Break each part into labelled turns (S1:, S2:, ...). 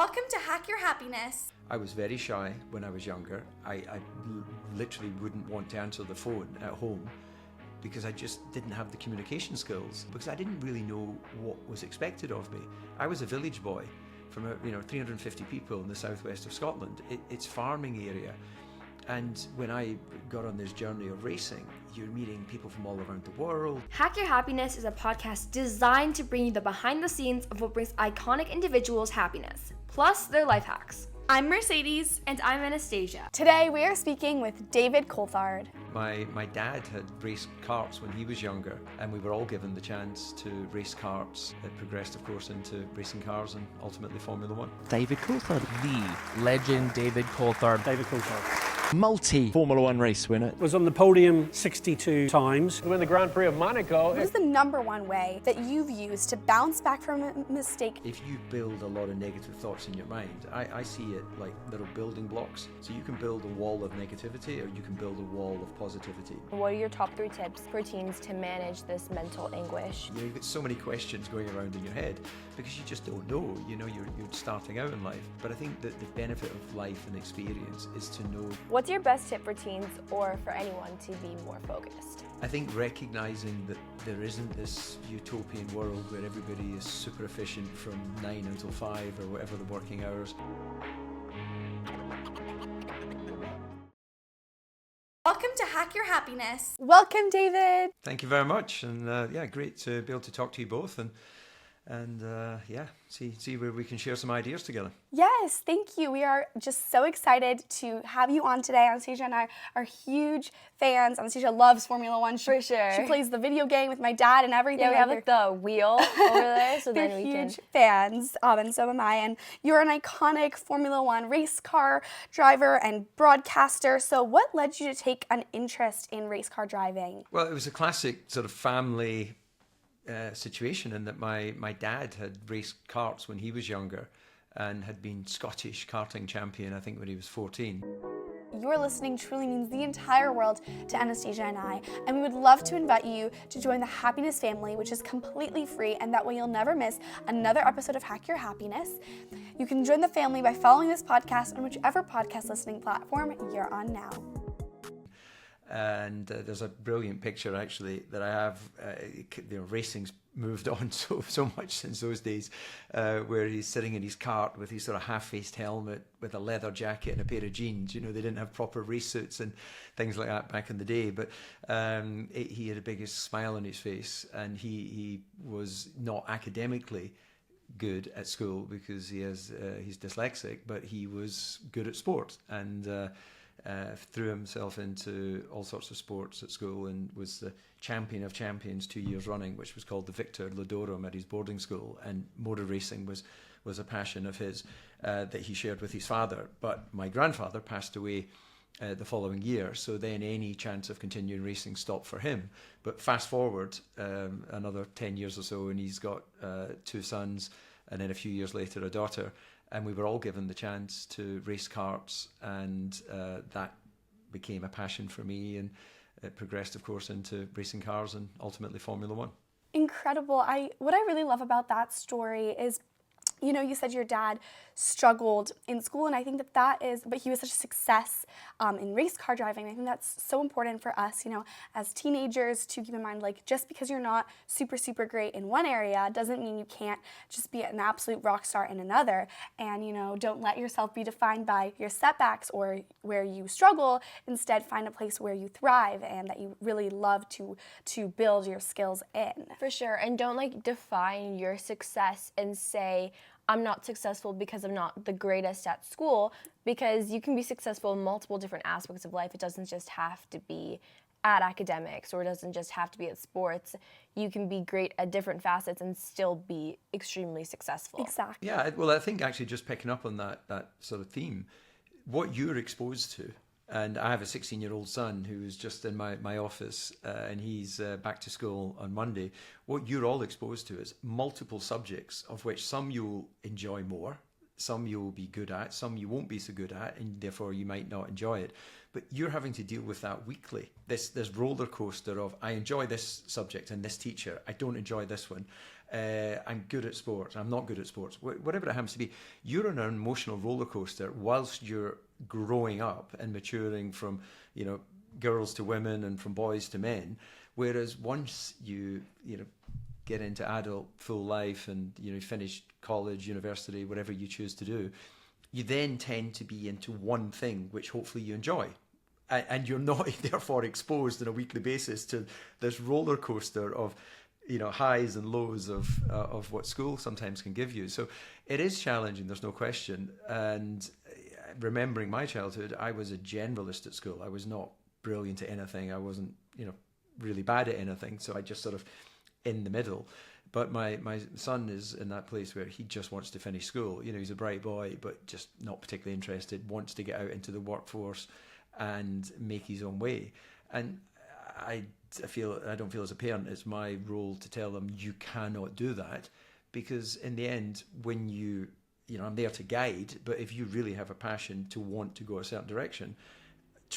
S1: Welcome to Hack Your Happiness.
S2: I was very shy when I was younger. I literally wouldn't want to answer the phone at home because I just didn't have the communication skills, because I didn't really know what was expected of me. I was a village boy from 350 people in the southwest of Scotland. It's farming area. And when I got on this journey of racing, you're meeting people from all around the world.
S3: Hack Your Happiness is a podcast designed to bring you the behind the scenes of what brings iconic individuals happiness, plus their life hacks.
S1: I'm Mercedes.
S3: And I'm Anastasia.
S4: Today we are speaking with David Coulthard.
S2: My dad had raced karts when he was younger, and we were all given the chance to race karts. It progressed, of course, into racing cars and ultimately Formula One.
S5: David Coulthard. The legend David Coulthard.
S6: David Coulthard.
S5: Multi-Formula One race winner.
S6: Was on the podium 62 times.
S7: Win the Grand Prix of Monaco.
S4: What is the number one way that you've used to bounce back from a mistake?
S2: If you build a lot of negative thoughts in your mind, I see it like little building blocks. So you can build a wall of negativity or you can build a wall of positivity.
S8: What are your top 3 tips for teens to manage this mental anguish?
S2: You've got so many questions going around in your head because you just don't know. You're starting out in life. But I think that the benefit of life and experience is to know.
S8: What's your best tip for teens or for anyone to be more focused?
S2: I think recognizing that there isn't this utopian world where everybody is super efficient from 9 until 5 or whatever the working hours.
S1: Welcome to Hack Your Happiness.
S4: Welcome, David.
S2: Thank you very much, and great to be able to talk to you both and see where we can share some ideas together.
S4: Yes, thank you. We are just so excited to have you on today. Anastasia and I are huge fans. Anastasia loves Formula One.
S8: For sure.
S4: She plays the video game with my dad and everything.
S8: Yeah, we have like the wheel over there, so then we can.
S4: They're huge fans, and so am I. And you're an iconic Formula One race car driver and broadcaster. So what led you to take an interest in race car driving?
S2: Well, it was a classic sort of family situation in that my dad had raced karts when he was younger and had been Scottish karting champion, I think, when he was 14.
S4: Your listening truly means the entire world to Anastasia and I, and we would love to invite you to join the Happiness family, which is completely free, and that way you'll never miss another episode of Hack Your Happiness. You can join the family by following this podcast on whichever podcast listening platform you're on now.
S2: And there's a brilliant picture actually that I have. Racing's moved on so much since those days, where he's sitting in his cart with his sort of half-faced helmet with a leather jacket and a pair of jeans. They didn't have proper race suits and things like that back in the day, but he had the biggest smile on his face, and he was not academically good at school because he's dyslexic, but he was good at sport and threw himself into all sorts of sports at school and was the champion of champions 2 years running, which was called the Victor Ladorum at his boarding school. And motor racing was a passion of his that he shared with his father. But my grandfather passed away the following year, so then any chance of continuing racing stopped for him. But fast forward another 10 years or so, and he's got 2 sons, and then a few years later a daughter. And we were all given the chance to race karts, and that became a passion for me, and it progressed, of course, into racing cars and ultimately Formula One.
S4: Incredible. What I really love about that story is, you said your dad struggled in school, and I think that is, but he was such a success in race car driving. I think that's so important for us, as teenagers to keep in mind, like, just because you're not super, super great in one area doesn't mean you can't just be an absolute rock star in another. And, don't let yourself be defined by your setbacks or where you struggle. Instead, find a place where you thrive and that you really love to build your skills in.
S8: For sure, and don't define your success and say, I'm not successful because I'm not the greatest at school, because you can be successful in multiple different aspects of life. It doesn't just have to be at academics, or it doesn't just have to be at sports. You can be great at different facets and still be extremely successful.
S4: Exactly.
S2: Yeah, well, I think actually just picking up on that sort of theme, what you're exposed to, and I have a 16-year-old son who is just in my office, and he's back to school on Monday. What you're all exposed to is multiple subjects, of which some you'll enjoy more, Some you'll be good at, some you won't be so good at, and therefore you might not enjoy it. But you're having to deal with that weekly. This roller coaster of, I enjoy this subject and this teacher, I don't enjoy this one. I'm good at sports, I'm not good at sports. Whatever it happens to be, you're on an emotional roller coaster whilst you're growing up and maturing from, girls to women and from boys to men. Whereas once you get into adult full life and finish college, university, whatever you choose to do, you then tend to be into one thing which hopefully you enjoy, and you're not therefore exposed on a weekly basis to this roller coaster of highs and lows of what school sometimes can give you. So it is challenging, there's no question. And remembering my childhood, I was a generalist at school. I was not brilliant at anything. I wasn't really bad at anything, so I just sort of in the middle. But my son is in that place where he just wants to finish school. He's a bright boy, but just not particularly interested, wants to get out into the workforce and make his own way. And I don't feel as a parent, it's my role to tell them you cannot do that, because in the end, when I'm there to guide, but if you really have a passion to want to go a certain direction,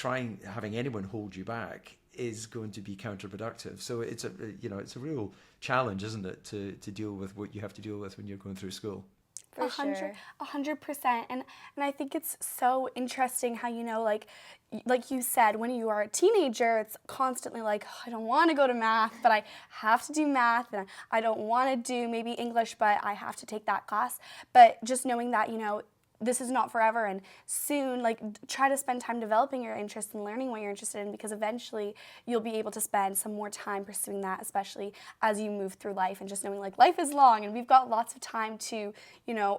S2: having anyone hold you back is going to be counterproductive. So it's a real challenge, isn't it, to deal with what you have to deal with when you're going through school.
S8: For sure.
S4: 100%. And I think it's so interesting how, like you said, when you are a teenager, it's constantly like, I don't want to go to math, but I have to do math, and I don't want to do maybe English, but I have to take that class. But just knowing that, this is not forever, and soon, try to spend time developing your interest and learning what you're interested in, because eventually you'll be able to spend some more time pursuing that, especially as you move through life, and just knowing life is long and we've got lots of time to,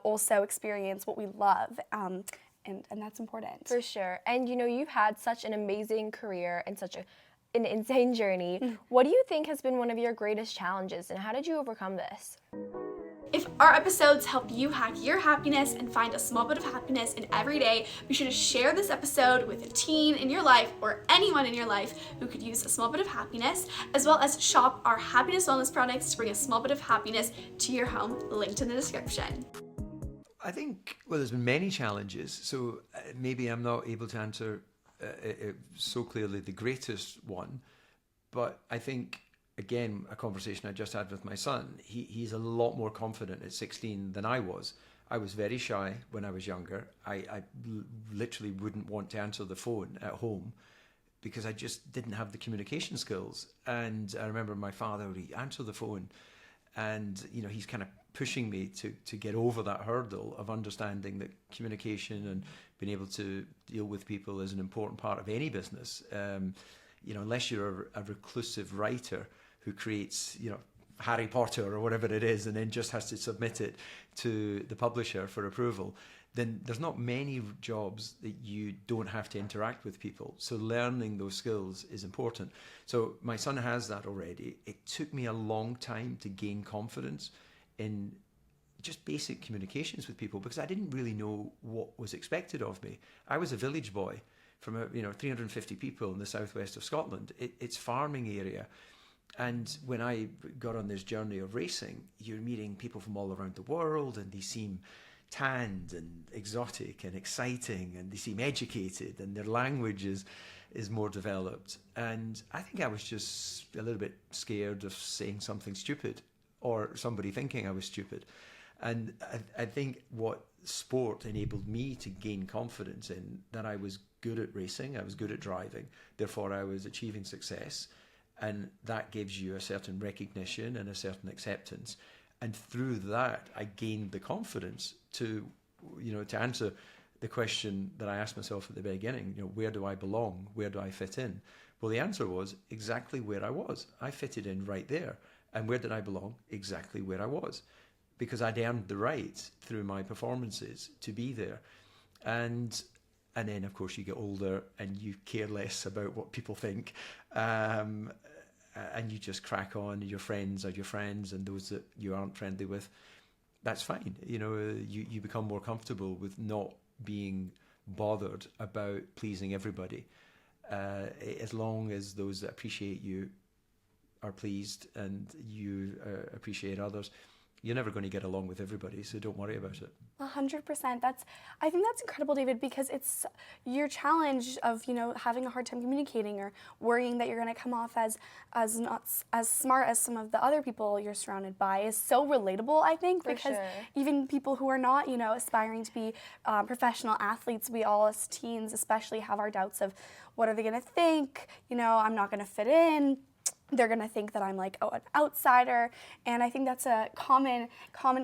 S4: also experience what we love. And that's important.
S8: For sure. And you've had such an amazing career and such an insane journey. What do you think has been one of your greatest challenges, and how did you overcome this?
S1: If our episodes help you hack your happiness and find a small bit of happiness in every day, be sure to share this episode with a teen in your life or anyone in your life who could use a small bit of happiness, as well as shop our happiness wellness products to bring a small bit of happiness to your home, linked in the description.
S2: I think, there's been many challenges, so maybe I'm not able to answer so clearly the greatest one, but I think, again, a conversation I just had with my son, he's a lot more confident at 16 than I was. I was very shy when I was younger. I literally wouldn't want to answer the phone at home because I just didn't have the communication skills. And I remember my father would answer the phone, and he's kind of pushing me to get over that hurdle of understanding that communication and being able to deal with people is an important part of any business. Unless you're a reclusive writer who creates, Harry Potter or whatever it is, and then just has to submit it to the publisher for approval, then there's not many jobs that you don't have to interact with people. So learning those skills is important. So my son has that already. It took me a long time to gain confidence in just basic communications with people, because I didn't really know what was expected of me. I was a village boy from 350 people in the southwest of Scotland. It's farming area. And when I got on this journey of racing, you're meeting people from all around the world, and they seem tanned and exotic and exciting, and they seem educated, and their language is more developed. And I think I was just a little bit scared of saying something stupid or somebody thinking I was stupid. And I think what sport enabled me to gain confidence in, that I was good at racing, I was good at driving, therefore I was achieving success, and that gives you a certain recognition and a certain acceptance. And through that, I gained the confidence to answer the question that I asked myself at the beginning, where do I belong? Where do I fit in? Well, the answer was exactly where I was. I fitted in right there. And where did I belong? Exactly where I was. Because I'd earned the right through my performances to be there. And then, of course, you get older and you care less about what people think. And you just crack on. Your friends are your friends, and those that you aren't friendly with, that's fine. You become more comfortable with not being bothered about pleasing everybody. As long as those that appreciate you are pleased and you appreciate others, you're never going to get along with everybody, so don't worry about it.
S4: 100%. I think that's incredible, David, because it's your challenge of, having a hard time communicating or worrying that you're going to come off as not as smart as some of the other people you're surrounded by is so relatable, I think, because even people who are not, aspiring to be professional athletes, we all as teens especially have our doubts of what are they going to think, I'm not going to fit in. They're going to think that I'm like, an outsider. And I think that's a common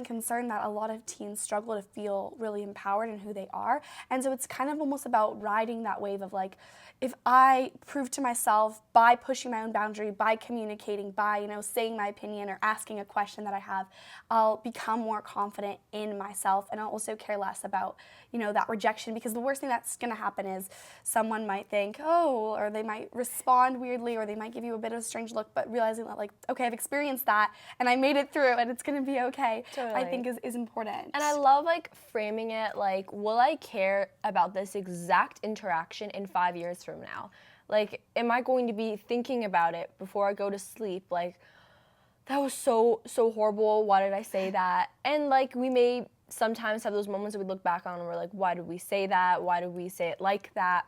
S4: concern that a lot of teens struggle to feel really empowered in who they are. And so it's kind of almost about riding that wave of like, if I prove to myself by pushing my own boundary, by communicating, by, saying my opinion or asking a question that I have, I'll become more confident in myself, and I'll also care less about, that rejection, because the worst thing that's going to happen is someone might think, or they might respond weirdly, or they might give you a bit of a strange look, but realizing that like, okay, I've experienced that and I made it through and it's going to be okay, I think is important.
S8: And I love like framing it like, will I care about this exact interaction in 5 years from now? Like, am I going to be thinking about it before I go to sleep? Like, that was so horrible. Why did I say that? And like, we may sometimes have those moments that we look back on and we're like, why did we say that? Why did we say it like that?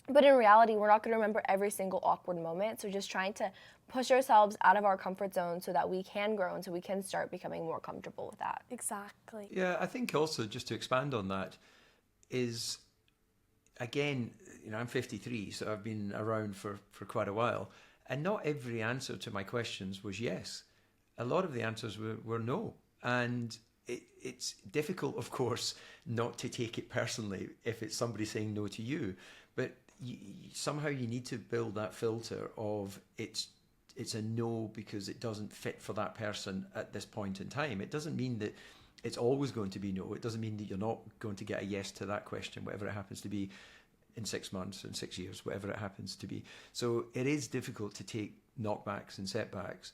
S8: But in reality, we're not going to remember every single awkward moment. So just trying to push ourselves out of our comfort zone so that we can grow and so we can start becoming more comfortable with that.
S4: Exactly.
S2: Yeah, I think also just to expand on that is, again, I'm 53, so I've been around for quite a while. And not every answer to my questions was yes. A lot of the answers were no. And it's difficult, of course, not to take it personally if it's somebody saying no to you. But somehow you need to build that filter of it's a no because it doesn't fit for that person at this point in time. It doesn't mean that it's always going to be no. It doesn't mean that you're not going to get a yes to that question, whatever it happens to be, in 6 months, in 6 years, whatever it happens to be. So it is difficult to take knockbacks and setbacks,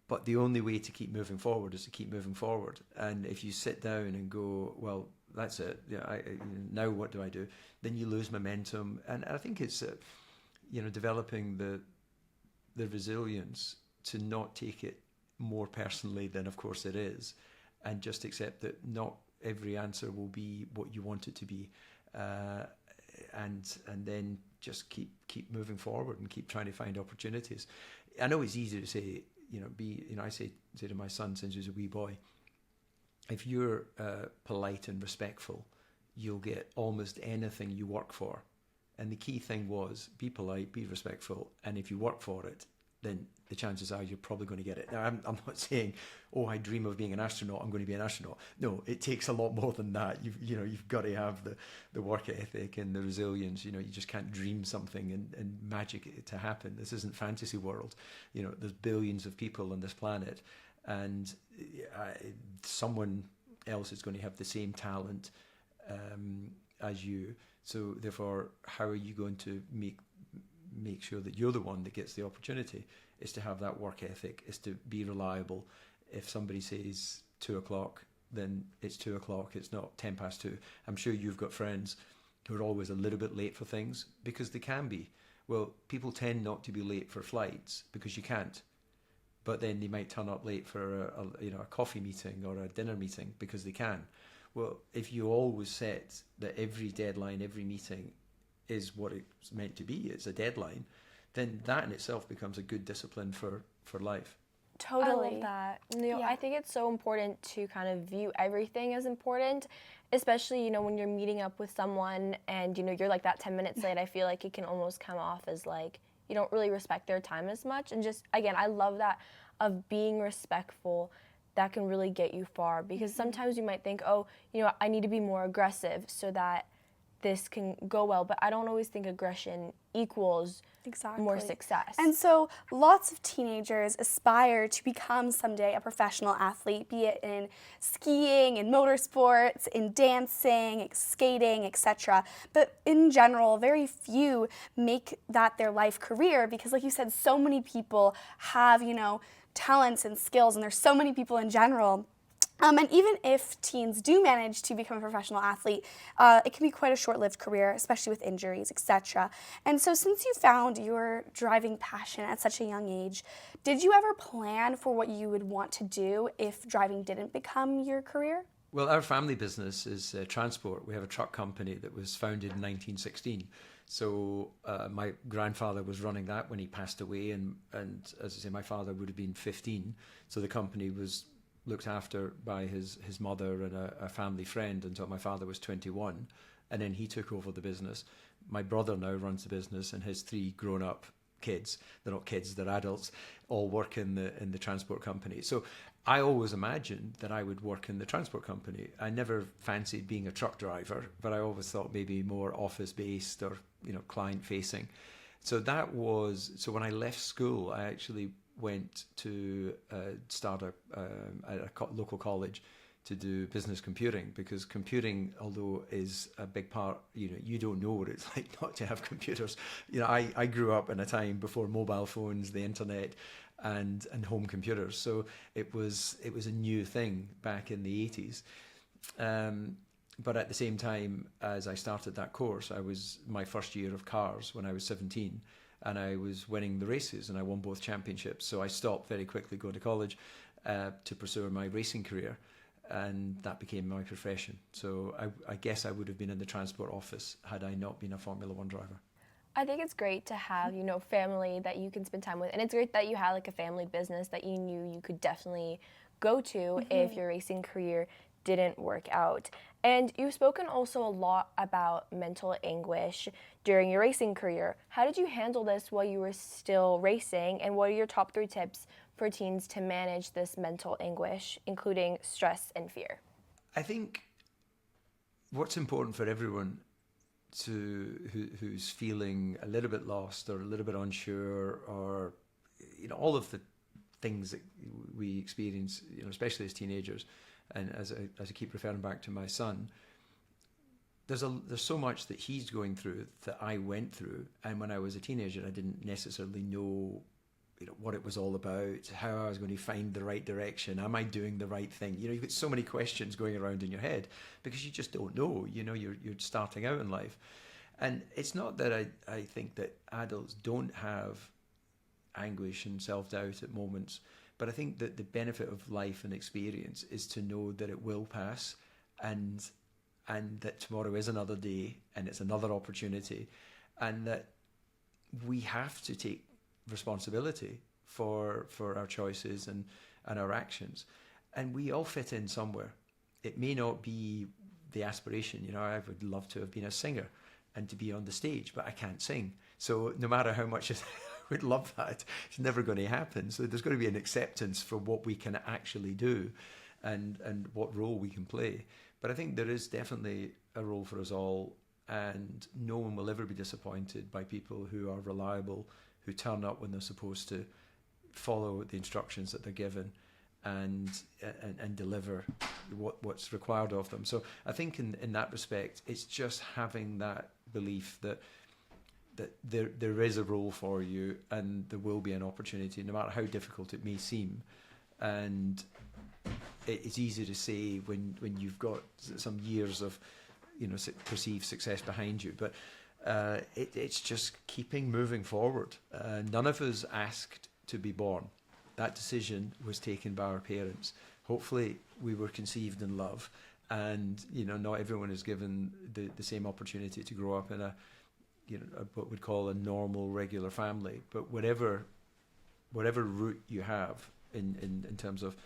S2: but the only way to keep moving forward is to keep moving forward. And if you sit down and go, well, that's it, now what do I do? Then you lose momentum. And I think it's, developing the resilience to not take it more personally than, of course, it is, and just accept that not every answer will be what you want it to be. And then just keep moving forward and keep trying to find opportunities. I know it's easy to say, I say to my son since he was a wee boy, if you're polite and respectful, you'll get almost anything you work for. And the key thing was be polite, be respectful, and if you work for it, then the chances are you're probably going to get it. Now, I'm not saying, I dream of being an astronaut, I'm going to be an astronaut. No, it takes a lot more than that. You've got to have the work ethic and the resilience. You just can't dream something and magic it to happen. This isn't fantasy world. There's billions of people on this planet, and someone else is going to have the same talent as you. So therefore, how are you going to make sure that you're the one that gets the opportunity? Is to have that work ethic, is to be reliable. If somebody says 2:00, then it's 2:00, it's not 2:10. I'm sure you've got friends who are always a little bit late for things because they can be. Well, people tend not to be late for flights because you can't, but then they might turn up late for a coffee meeting or a dinner meeting because they can. Well, if you always set that every deadline, every meeting is what it's meant to be, it's a deadline, then that in itself becomes a good discipline for life.
S4: Totally.
S8: I love that. I think it's so important to kind of view everything as important, especially, when you're meeting up with someone and, you're like that 10 minutes late. I feel like it can almost come off as like you don't really respect their time as much. And just, again, I love that of being respectful. That can really get you far, because sometimes you might think, I need to be more aggressive so that this can go well, but I don't always think aggression equals more success.
S4: And so lots of teenagers aspire to become someday a professional athlete, be it in skiing, in motorsports, in dancing, skating, etc. But in general, very few make that their life career because, like you said, so many people have, talents and skills, and there's so many people in general And even if teens do manage to become a professional athlete, it can be quite a short-lived career, especially with injuries, etc. And so since you found your driving passion at such a young age, did you ever plan for what you would want to do if driving didn't become your career?
S2: Well, our family business is transport. We have a truck company that was founded in 1916. So my grandfather was running that when he passed away, and as I say, my father would have been 15. So the company was looked after by his mother and a family friend until my father was 21, and then he took over the business. My brother now runs the business, and his 3 grown-up kids, they're not kids, they're adults, all work in the transport company. So I always imagined that I would work in the transport company. I never fancied being a truck driver, but I always thought maybe more office-based or client-facing. So when I left school, I actually went to start at a local college to do business computing, because computing, although is a big part, you don't know what it's like not to have computers. I grew up in a time before mobile phones, the internet, and home computers, so it was a new thing back in the 80s. But at the same time as I started that course, I was my first year of cars when I was 17. And I was winning the races, and I won both championships. So I stopped very quickly going to college to pursue my racing career, and that became my profession. So I guess I would have been in the transport office had I not been a Formula One driver.
S8: I think it's great to have, family that you can spend time with. And it's great that you had like a family business that you knew you could definitely go to if your racing career didn't work out. And you've spoken also a lot about mental anguish during your racing career. How did you handle this while you were still racing, and what are your top 3 tips for teens to manage this mental anguish, including stress and fear?
S2: I think what's important for everyone who's feeling a little bit lost or a little bit unsure, or all of the things that we experience, especially as teenagers, and as I keep referring back to my son, there's so much that he's going through that I went through, and when I was a teenager, I didn't necessarily know, what it was all about, how I was going to find the right direction, am I doing the right thing? You've got so many questions going around in your head because you just don't know. You're starting out in life, and it's not that I think that adults don't have anguish and self-doubt at moments. But I think that the benefit of life and experience is to know that it will pass, and that tomorrow is another day, and it's another opportunity, and that we have to take responsibility for our choices and our actions. And we all fit in somewhere. It may not be the aspiration. I would love to have been a singer and to be on the stage, but I can't sing. So no matter how much I would love that, it's never going to happen. So there's going to be an acceptance for what we can actually do and what role we can play. But I think there is definitely a role for us all, and no one will ever be disappointed by people who are reliable, who turn up when they're supposed to, follow the instructions that they're given, and deliver what's required of them. So I think in that respect, it's just having that belief that there is a role for you, and there will be an opportunity, no matter how difficult it may seem. And it's easy to say when you've got some years of perceived success behind you, but it's just keeping moving forward. None of us asked to be born. That decision was taken by our parents. Hopefully we were conceived in love, and not everyone is given the same opportunity to grow up in a what we'd call a normal, regular family. But whatever route you have in terms of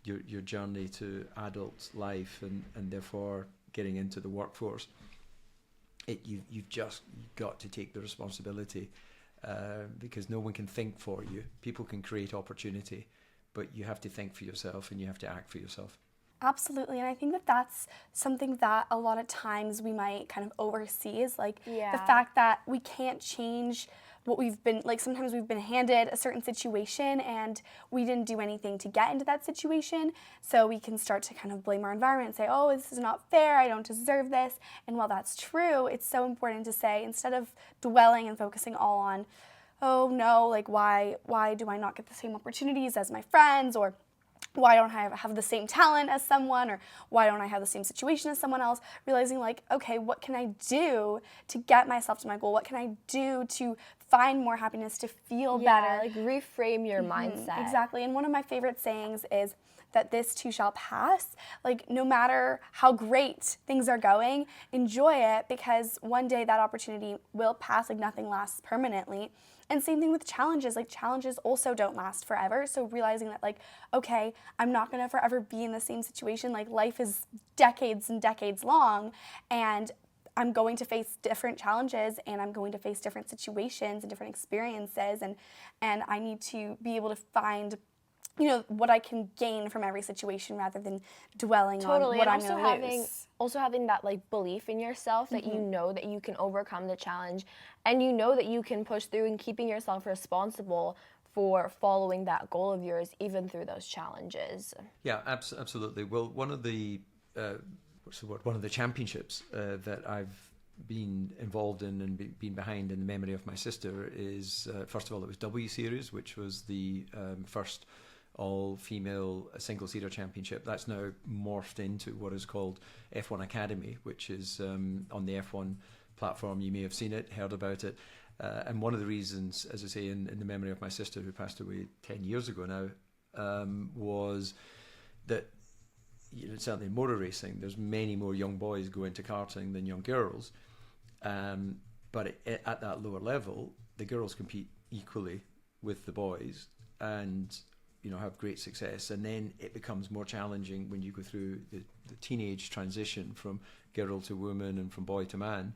S2: your journey to adult life and therefore getting into the workforce, you've just got to take the responsibility, because no one can think for you. People can create opportunity, but you have to think for yourself and you have to act for yourself.
S4: Absolutely, and I think that that's something that a lot of times we might kind of oversee, is like the fact that we can't change what we've been, like sometimes we've been handed a certain situation and we didn't do anything to get into that situation, so we can start to kind of blame our environment and say, oh, this is not fair, I don't deserve this. And while that's true, it's so important to say, instead of dwelling and focusing all on, oh no, like why do I not get the same opportunities as my friends, or why don't I have the same talent as someone, or why don't I have the same situation as someone else? Realizing like, okay, what can I do to get myself to my goal? What can I do to find more happiness, to feel better?
S8: Like reframe your mindset.
S4: Exactly. And one of my favorite sayings is that this too shall pass. Like, no matter how great things are going, enjoy it, because one day that opportunity will pass. Like, nothing lasts permanently. And same thing with challenges. Like, challenges also don't last forever. So realizing that, like, okay, I'm not gonna forever be in the same situation. Like, life is decades and decades long, and I'm going to face different challenges, and I'm going to face different situations and different experiences, and I need to be able to find, you know, what I can gain from every situation rather than dwelling on what I'm going to lose.
S8: Also having that like belief in yourself that you know that you can overcome the challenge, and you know that you can push through, and keeping yourself responsible for following that goal of yours even through those challenges.
S2: Yeah, absolutely. Well, one of the one of the championships that I've been involved in and been behind in the memory of my sister is, first of all, it was W Series, which was the first all-female single-seater championship. That's now morphed into what is called F1 Academy, which is on the F1 platform. You may have seen it, heard about it. And one of the reasons, as I say, in the memory of my sister who passed away 10 years ago now, was that, you know, certainly in motor racing, there's many more young boys go into karting than young girls. But at that lower level, the girls compete equally with the boys and, you know, have great success. And then it becomes more challenging when you go through the teenage transition from girl to woman and from boy to man.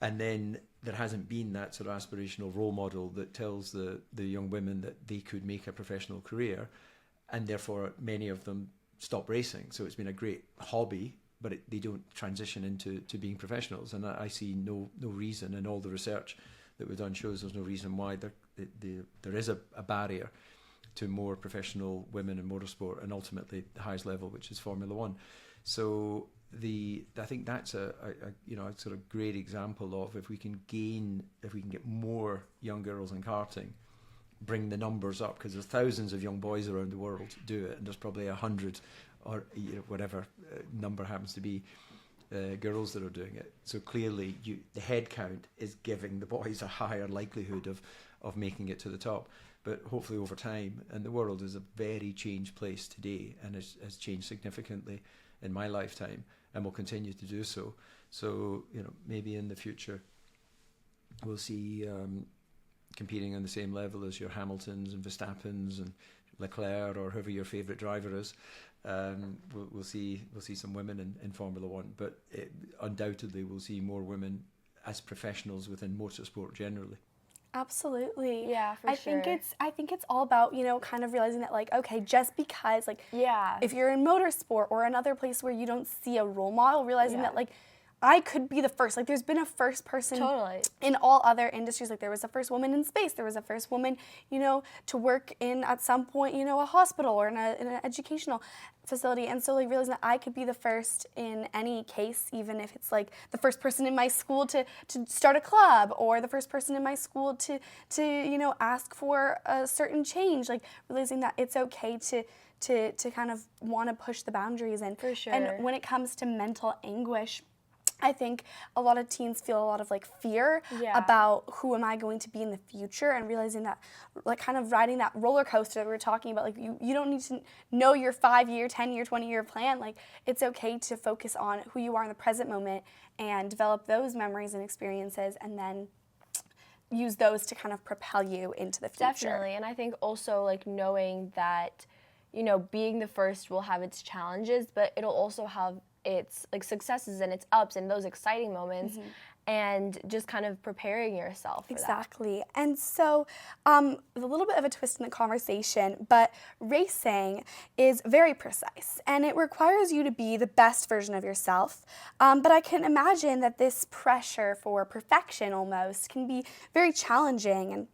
S2: And then there hasn't been that sort of aspirational role model that tells the young women that they could make a professional career, and therefore many of them stop racing. So it's been a great hobby, but they don't transition into being professionals. And I see no reason, and all the research that we've done shows there's no reason why there is a barrier to more professional women in motorsport, and ultimately the highest level, which is Formula One. So I think that's a sort of great example of if we can get more young girls in karting, bring the numbers up, because there's thousands of young boys around the world do it, and there's probably 100 or whatever number happens to be girls that are doing it. So clearly the head count is giving the boys a higher likelihood of making it to the top. But hopefully over time, and the world is a very changed place today, and has changed significantly in my lifetime, and will continue to do so. So, you know, maybe in the future we'll see competing on the same level as your Hamiltons and Verstappens and Leclerc, or whoever your favourite driver is. We'll see some women in Formula One, but undoubtedly we'll see more women as professionals within motorsport generally.
S4: Absolutely.
S8: Yeah, for sure.
S4: I think it's all about, you know, kind of realizing that, like, okay, just because, like, if you're in motorsport or another place where you don't see a role model, realizing that, like, I could be the first. Like, there's been a first person in all other industries. Like, there was a first woman in space. There was a first woman, you know, to work in, at some point, you know, a hospital or in an educational facility. And so, like, realizing that I could be the first in any case, even if it's, like, the first person in my school to start a club, or the first person in my school to you know, ask for a certain change. Like, realizing that it's okay to kind of want to push the boundaries. And,
S8: for sure.
S4: And when it comes to mental anguish, I think a lot of teens feel a lot of, like, fear about who am I going to be in the future, and realizing that, like, kind of riding that roller coaster that we were talking about. Like, you don't need to know your 5-year, 10-year, 20-year plan. Like, it's okay to focus on who you are in the present moment and develop those memories and experiences, and then use those to kind of propel you into the future.
S8: Definitely. And I think also, like, knowing that, you know, being the first will have its challenges, but it'll also have its, like, successes and its ups and those exciting moments, and just kind of preparing yourself for
S4: Exactly. And so, a little bit of a twist in the conversation, but racing is very precise, and it requires you to be the best version of yourself. But I can imagine that this pressure for perfection almost can be very challenging. And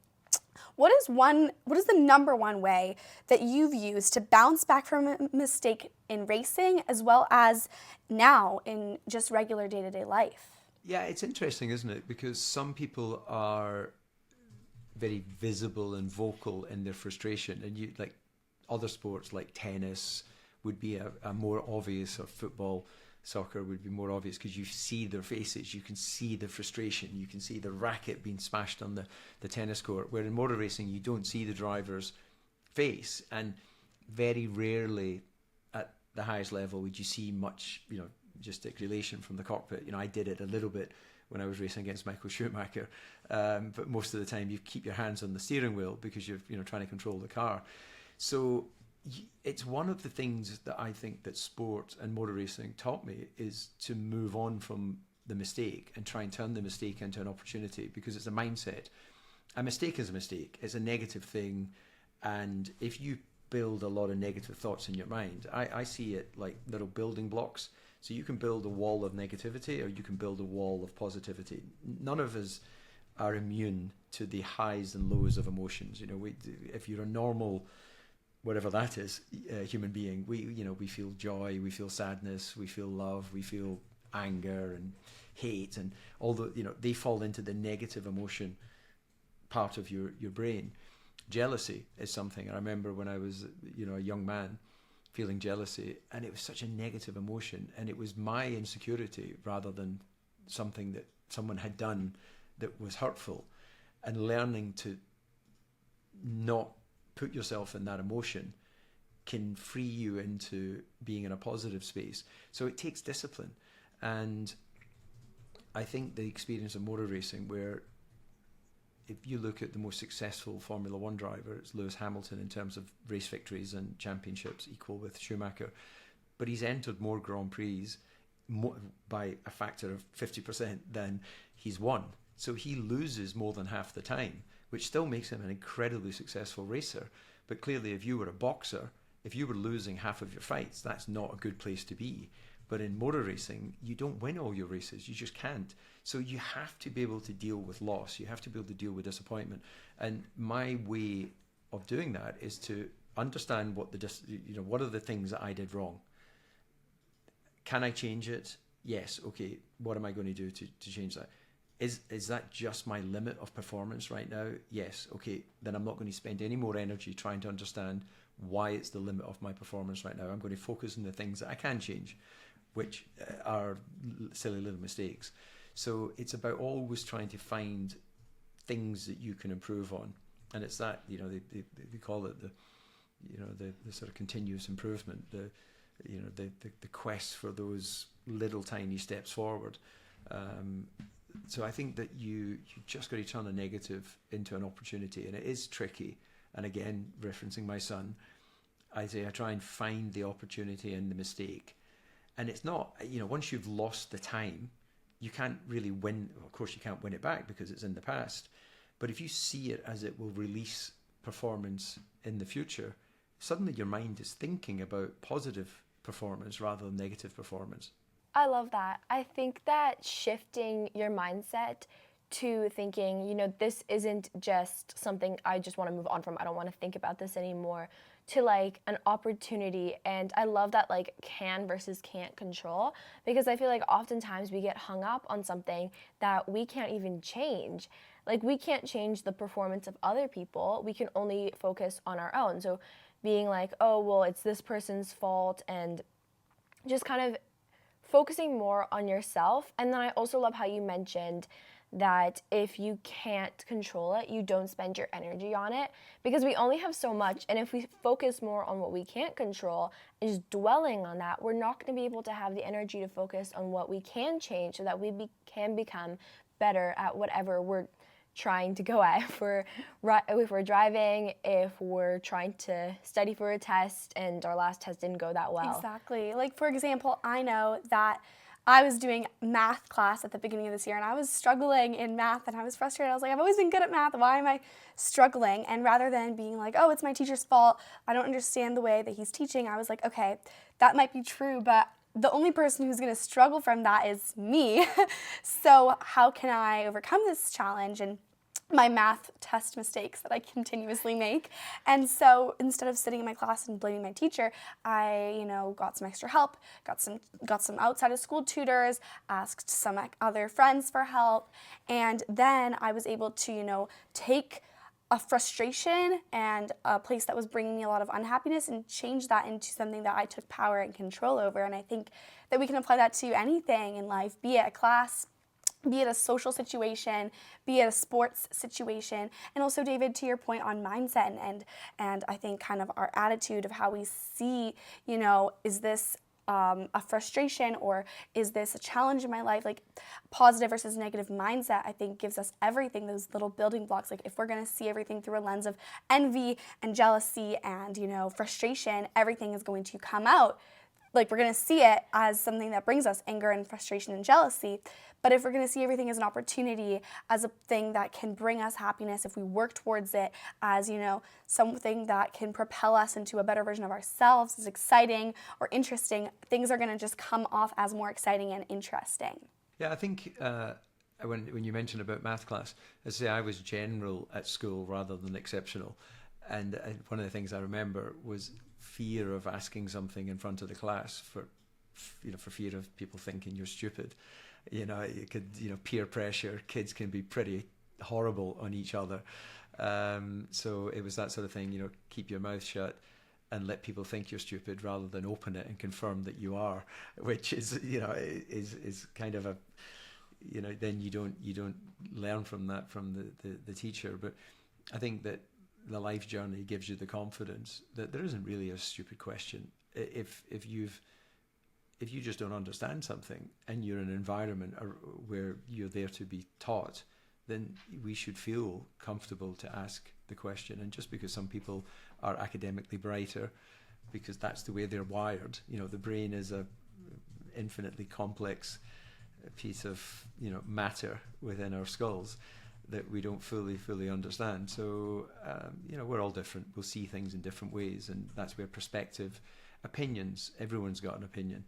S4: what is the number one way that you've used to bounce back from a mistake in racing, as well as now in just regular day-to-day life?
S2: Yeah, it's interesting, isn't it? Because some people are very visible and vocal in their frustration, and other sports like tennis would be a more obvious, or football, soccer would be more obvious, because you see their faces, you can see the frustration, you can see the racket being smashed on the tennis court, where in motor racing you don't see the driver's face, and very rarely at the highest level would you see much, gesticulation from the cockpit. I did it a little bit when I was racing against Michael Schumacher, but most of the time you keep your hands on the steering wheel because you're trying to control the car. So it's one of the things that I think that sport and motor racing taught me, is to move on from the mistake and try and turn the mistake into an opportunity, because it's a mindset. A mistake is a mistake. It's a negative thing. And if you build a lot of negative thoughts in your mind, I see it like little building blocks. So you can build a wall of negativity, or you can build a wall of positivity. None of us are immune to the highs and lows of emotions. If you're a normal, whatever that is, human being, we feel joy, we feel sadness, we feel love, we feel anger and hate, and all they fall into the negative emotion part of your brain. Jealousy is something I remember when I was a young man, feeling jealousy, and it was such a negative emotion, and it was my insecurity rather than something that someone had done that was hurtful. And learning to not put yourself in that emotion can free you into being in a positive space. So it takes discipline. And I think the experience of motor racing, where if you look at the most successful Formula One driver, it's Lewis Hamilton in terms of race victories and championships, equal with Schumacher. But he's entered more Grand Prix by a factor of 50% than he's won. So he loses more than half the time, which still makes him an incredibly successful racer. But clearly, if you were a boxer, if you were losing half of your fights, that's not a good place to be. But in motor racing, you don't win all your races. You just can't. So you have to be able to deal with loss. You have to be able to deal with disappointment. And my way of doing that is to understand what are the things that I did wrong. Can I change it? Yes. Okay. What am I going to do to change that? Is that just my limit of performance right now? Yes. Okay. Then I'm not going to spend any more energy trying to understand why it's the limit of my performance right now. I'm going to focus on the things that I can change, which are silly little mistakes. So it's about always trying to find things that you can improve on. And it's that, they call it the sort of continuous improvement, the quest for those little tiny steps forward. So I think that you just got to turn a negative into an opportunity, and it is tricky. And again, referencing my son, I try and find the opportunity in the mistake. And it's not, once you've lost the time, you can't really win. Of course, you can't win it back because it's in the past. But if you see it as it will release performance in the future, suddenly your mind is thinking about positive performance rather than negative performance.
S8: I love that. I think that shifting your mindset to thinking, this isn't just something I just want to move on from, I don't want to think about this anymore, to like an opportunity. And I love that can versus can't control, because I feel like oftentimes we get hung up on something that we can't even change. Like, we can't change the performance of other people. We can only focus on our own. So being like, oh, well, it's this person's fault, and just kind of focusing more on yourself. And then I also love how you mentioned that if you can't control it, you don't spend your energy on it, because we only have so much. And if we focus more on what we can't control and just dwelling on that, we're not going to be able to have the energy to focus on what we can change, so that we can become better at whatever we're trying to go at. If we're driving, if we're trying to study for a test and our last test didn't go that well.
S4: Exactly. Like, for example, I know that I was doing math class at the beginning of this year, and I was struggling in math, and I was frustrated. I was like, I've always been good at math. Why am I struggling? And rather than being like, oh, it's my teacher's fault, I don't understand the way that he's teaching, I was like, okay, that might be true, but the only person who's going to struggle from that is me. So how can I overcome this challenge and my math test mistakes that I continuously make? And so instead of sitting in my class and blaming my teacher, I, got some extra help, got some outside of school tutors, asked some other friends for help, and then I was able to, take a frustration and a place that was bringing me a lot of unhappiness and change that into something that I took power and control over. And I think that we can apply that to anything in life, be it a class, be it a social situation, be it a sports situation. And also, David, to your point on mindset and I think kind of our attitude of how we see, is this a frustration or is this a challenge in my life? Like positive versus negative mindset, I think gives us everything, those little building blocks. Like if we're going to see everything through a lens of envy and jealousy and, frustration, everything is going to come out. Like we're going to see it as something that brings us anger and frustration and jealousy. But if we're going to see everything as an opportunity, as a thing that can bring us happiness, if we work towards it as, something that can propel us into a better version of ourselves, as exciting or interesting, things are going to just come off as more exciting and interesting.
S2: Yeah, I think when you mentioned about math class, I was general at school rather than exceptional. And one of the things I remember was fear of asking something in front of the class for fear of people thinking you're stupid. You could, peer pressure. Kids can be pretty horrible on each other. So it was that sort of thing, keep your mouth shut and let people think you're stupid rather than open it and confirm that you are, which is, is kind of a, then you don't learn from that from the teacher. But I think that the life journey gives you the confidence that there isn't really a stupid question. If you just don't understand something and you're in an environment where you're there to be taught, then we should feel comfortable to ask the question. And just because some people are academically brighter, because that's the way they're wired, the brain is a infinitely complex piece of matter within our skulls that we don't fully understand. So we're all different. We'll see things in different ways, and that's where perspective, opinions, everyone's got an opinion.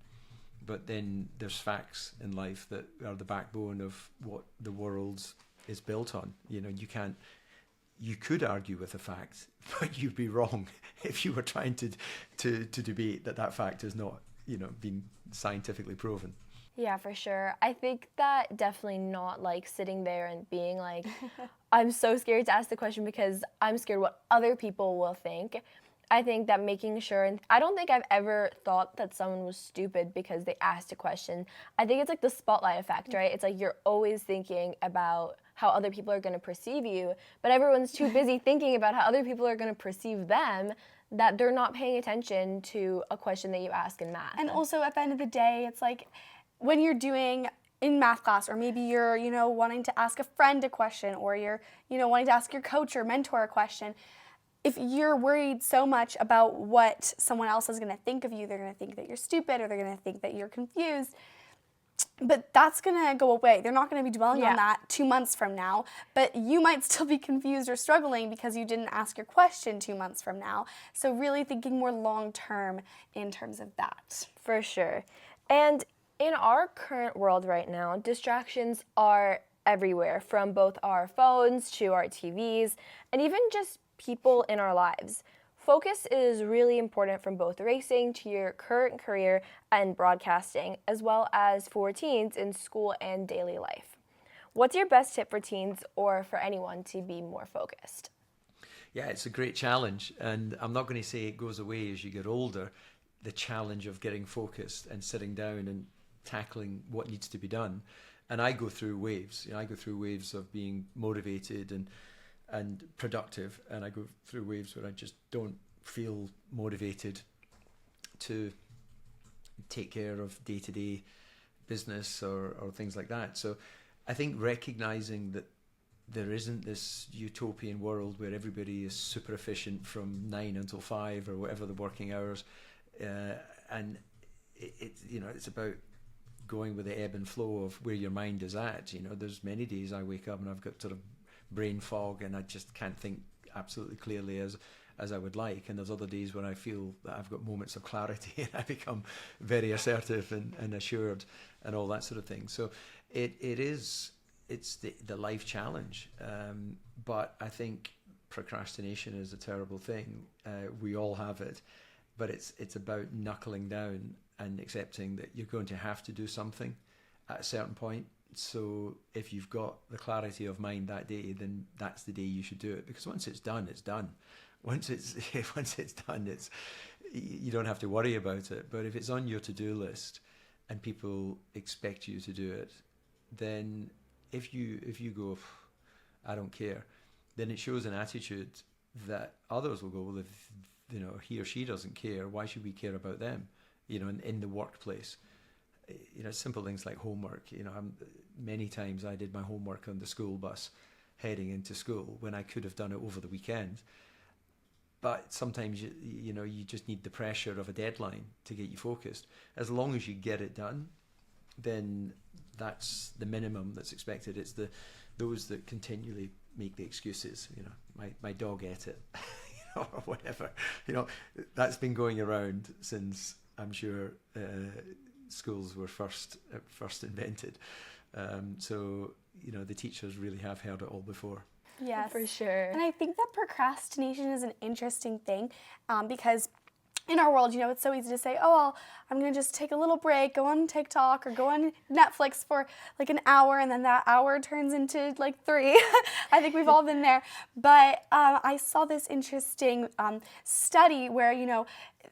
S2: But then there's facts in life that are the backbone of what the world is built on. You could argue with a fact, but you'd be wrong if you were trying to debate that fact is not, been scientifically proven.
S8: Yeah, for sure. I think that definitely not like sitting there and being like, I'm so scared to ask the question because I'm scared what other people will think. I think that making sure, and I don't think I've ever thought that someone was stupid because they asked a question. I think it's like the spotlight effect, right? It's like you're always thinking about how other people are going to perceive you, but everyone's too busy thinking about how other people are going to perceive them that they're not paying attention to a question that you ask in math.
S4: And also at the end of the day, it's like when you're doing in math class, or maybe you're, wanting to ask a friend a question, or you're, wanting to ask your coach or mentor a question, if you're worried so much about what someone else is going to think of you, they're going to think that you're stupid, or they're going to think that you're confused. But that's going to go away. They're not going to be dwelling on that 2 months from now, but you might still be confused or struggling because you didn't ask your question 2 months from now. So really thinking more long term in terms of that.
S8: For sure. And in our current world right now, distractions are everywhere, from both our phones to our TVs, and even just people in our lives. Focus is really important from both racing to your current career and broadcasting, as well as for teens in school and daily life. What's your best tip for teens or for anyone to be more focused?
S2: Yeah, it's a great challenge, and I'm not going to say it goes away as you get older, the challenge of getting focused and sitting down and tackling what needs to be done. And I go through waves. I go through waves of being motivated and productive, and I go through waves where I just don't feel motivated to take care of day-to-day business or things like that. So I think recognizing that there isn't this utopian world where everybody is super efficient from 9 until 5 or whatever the working hours, and it's about going with the ebb and flow of where your mind is at. There's many days I wake up and I've got sort of brain fog and I just can't think absolutely clearly as I would like, and there's other days when I feel that I've got moments of clarity and I become very assertive and assured and all that sort of thing. So it's the life challenge, but I think procrastination is a terrible thing. We all have it, but it's about knuckling down and accepting that you're going to have to do something at a certain point, So if you've got the clarity of mind that day, then that's the day you should do it, because once it's done, it's done. Once it's done, you don't have to worry about it. But if it's on your to-do list and people expect you to do it, then if you go, I don't care, then it shows an attitude that others will go, well, if he or she doesn't care, why should we care about them? In the workplace. Simple things like homework. Many times I did my homework on the school bus heading into school when I could have done it over the weekend. But sometimes you just need the pressure of a deadline to get you focused. As long as you get it done, then that's the minimum that's expected. It's those that continually make the excuses. My dog ate it, or whatever. That's been going around since, I'm sure, schools were first invented. So the teachers really have heard it all before.
S4: Yes,
S8: for sure.
S4: And I think that procrastination is an interesting thing because in our world, it's so easy to say, oh, well, I'm going to just take a little break, go on TikTok or go on Netflix for like an hour, and then that hour turns into like 3. I think we've all been there. But I saw this interesting study where,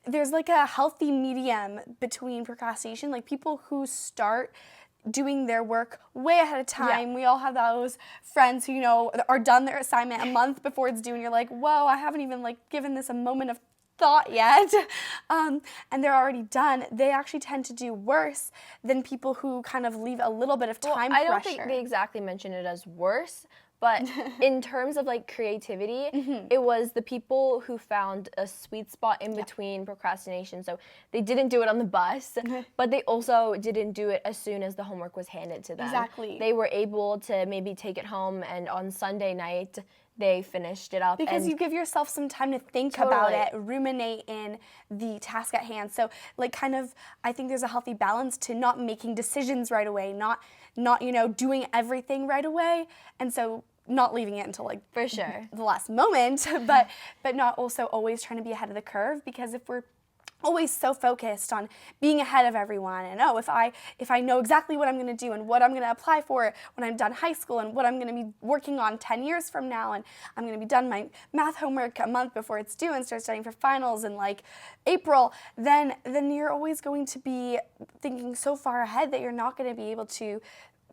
S4: there's like a healthy medium between procrastination, like people who start doing their work way ahead of time. Yeah. We all have those friends who, are done their assignment a month before it's due, and you're like, whoa, I haven't even given this a moment of thought yet, and they're already done. They actually tend to do worse than people who kind of leave a little bit of time pressure.
S8: I don't think they exactly mention it as worse, but in terms of creativity, it was the people who found a sweet spot in between procrastination. So they didn't do it on the bus, but they also didn't do it as soon as the homework was handed to them.
S4: Exactly.
S8: They were able to maybe take it home, and on Sunday night, they finished it up.
S4: Because you give yourself some time to think about it, ruminate in the task at hand. So I think there's a healthy balance to not making decisions right away, not doing everything right away. And so not leaving it until
S8: for sure
S4: the last moment, but not also always trying to be ahead of the curve, because if we're always so focused on being ahead of everyone and if I know exactly what I'm going to do and what I'm going to apply for when I'm done high school and what I'm going to be working on 10 years from now, and I'm going to be done my math homework a month before it's due and start studying for finals in April, then you're always going to be thinking so far ahead that you're not going to be able to